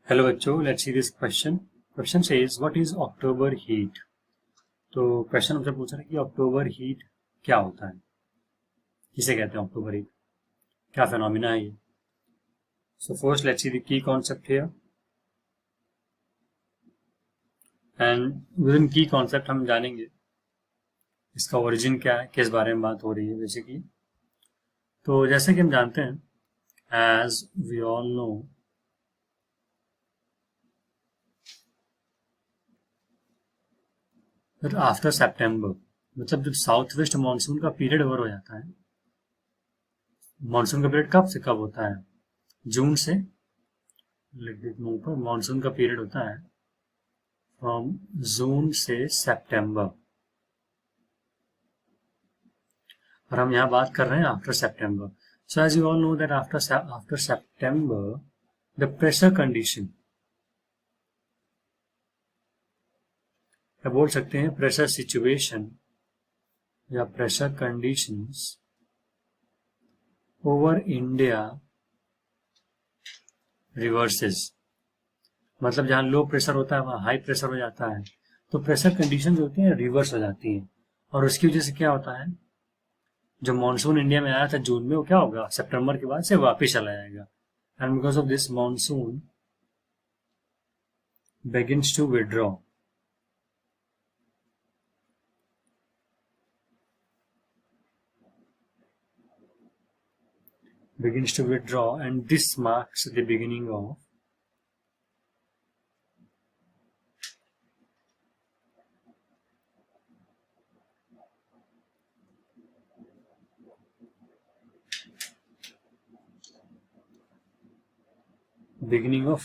Hello बच्चों, let's see this question. Question says what is October heat. तो question हमसे पूछ रहा है कि अक्टूबर हीट क्या होता है, किसे कहते हैं अक्टूबर हीट, क्या फिनोमिना है ये। So first let's see the key concept here and with in की कॉन्सेप्ट हम जानेंगे इसका ओरिजिन क्या है, किस बारे में बात हो रही है बेसिकली। तो जैसे कि हम जानते हैं, as we all know that after सितंबर, मतलब जब साउथ वेस्ट मानसून का पीरियड ओवर हो जाता है। मानसून का पीरियड कब से कब होता है? जून से, लिख देता हूँ ऊपर, मानसून का पीरियड होता है फ्रॉम जून से सितंबर, और हम यहाँ बात कर रहे हैं after September. So as you all know that after September the pressure condition, या बोल सकते हैं प्रेशर सिचुएशन या pressure conditions over India reverses. मतलब जहाँ लो प्रेशर होता है वहाँ हाई प्रेशर हो जाता है, तो प्रेशर कंडीशन जो होती है रिवर्स हो जाती है। और उसकी वजह से क्या होता है, जो मानसून इंडिया में आया था जून में, वो क्या होगा, सितंबर के बाद से वापस चला जाएगा। And because of this monsoon begins to withdraw, and this marks the beginning of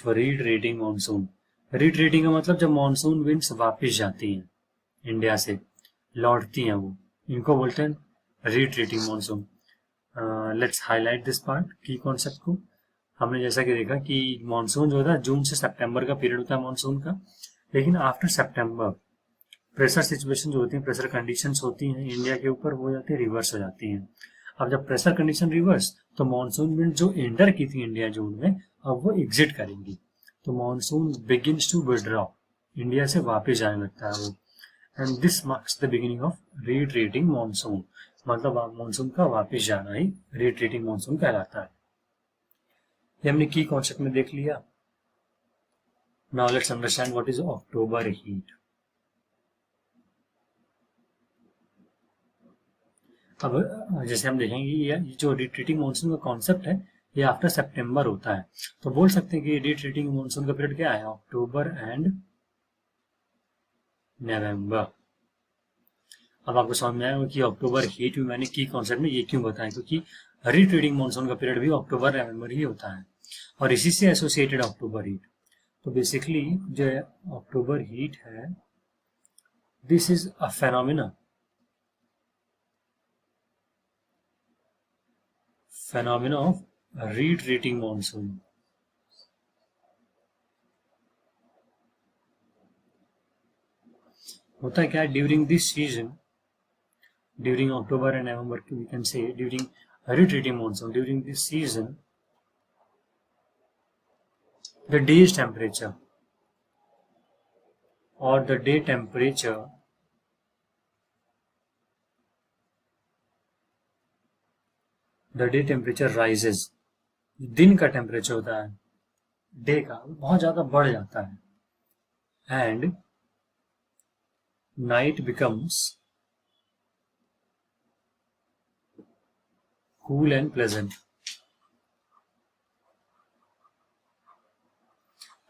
retreating monsoon. Retreating का मतलब जब मानसून विंड्स वापस जाती हैं इंडिया से, लौटती हैं, वो इनको बोलते हैं retreating monsoon. Let's highlight this part की कॉन्सेप्ट को। हमने जैसा कि देखा कि मानसून जो होता है जून से सितंबर का पीरियड होता है मानसून का, लेकिन आफ्टर सितंबर प्रेशर सिचुएशन जो होती है, प्रेशर कंडीशंस होती हैं इंडिया के ऊपर, वो जाती है रिवर्स हो जाती हैं। अब जब प्रेशर कंडीशन रिवर्स, तो मानसून विंड जो एंटर की थी इंडिया जून में, अब वो एग्जिट करेंगी, तो monsoon begins to withdraw, India से वापस जाने लगता है वो। And this marks the beginning of retreating monsoon, मतलब मानसून का वापस जाना ही रिट्रीटिंग मानसून कहलाता है। ये हमने की कॉन्सेप्ट में देख लिया। Now let's understand what is October heat. अब जैसे हम देखेंगे ये जो रिट्रीटिंग मानसून का कॉन्सेप्ट है, ये आफ्टर सितंबर होता है। तो बोल सकते हैं कि रिट्रीटिंग मानसून का पीरियड क्या है, अक्टूबर एंड नवंबर। अब आपको समझ में आएगा कि अक्टूबर हीट में मैंने की कॉन्सेप्ट में ये क्यों बताया, क्योंकि रिट्रीटिंग मानसून का पीरियड भी अक्टूबर नवंबर ही होता है, और इसी से एसोसिएटेड अक्टूबर हीट। तो बेसिकली जो अक्टूबर हीट है, this is a phenomena of retreating monsoon. होता है क्या, during this season, during October and November, we can say during retreating monsoon, during this season, the day's temperature or the day temperature rises, दिन का temperature होता है day का, बहुत ज्यादा बढ़ जाता है, and night becomes cool and pleasant.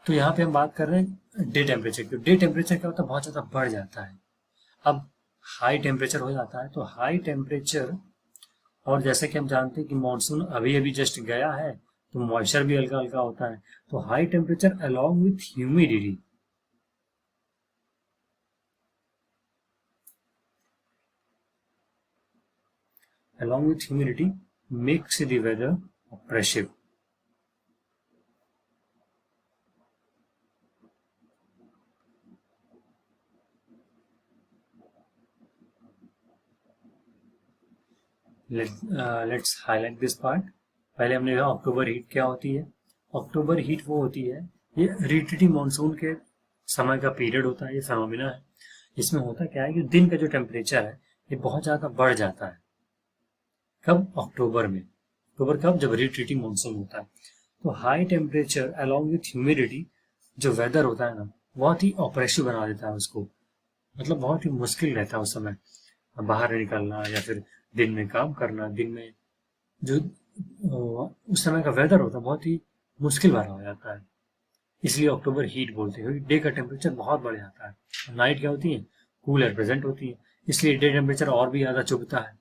तो यहाँ पे हम बात कर रहे हैं डे टेम्परेचर की। डे टेम्परेचर क्या होता है, बहुत ज्यादा बढ़ जाता है। अब हाई टेम्परेचर हो जाता है, तो हाई टेम्परेचर, और जैसे कि हम जानते हैं कि मानसून अभी अभी जस्ट गया है, तो मॉइस्चर भी हल्का हल्का होता है। तो high temperature along with humidity, makes the weather oppressive. Let's highlight this part. पहले हमने कहा अक्टूबर हीट क्या होती है। अक्टूबर हीट वो होती है ये रिट्रीटिंग मानसून के समय का पीरियड होता है, ये फेनोमिना है। इसमें होता क्या है कि दिन का जो टेम्परेचर है ये बहुत ज़्यादा बढ़ जाता है। कब? अक्टूबर में। अक्टूबर कब? जब रिट्रीटिंग मानसून होता है। तो high temperature along with humidity, जो वेदर होता है ना, बहुत ही ऑपरेसिव बना देता है उसको। मतलब बहुत ही मुश्किल रहता है उस समय बाहर निकलना या फिर दिन में काम करना। दिन में जो उस समय का वेदर होता है बहुत ही मुश्किल भरा हो जाता है। इसलिए अक्टूबर हीट बोलते हैं, क्योंकि डे का टेम्परेचर बहुत बढ़ जाता है। नाइट क्या होती है? कूल एयर प्रेजेंट होती है, इसलिए डे टेम्परेचर और भी ज़्यादा चुभता है।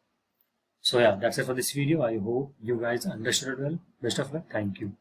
So yeah, that's it for this video. I hope you guys understood it well. Best of luck. Thank you.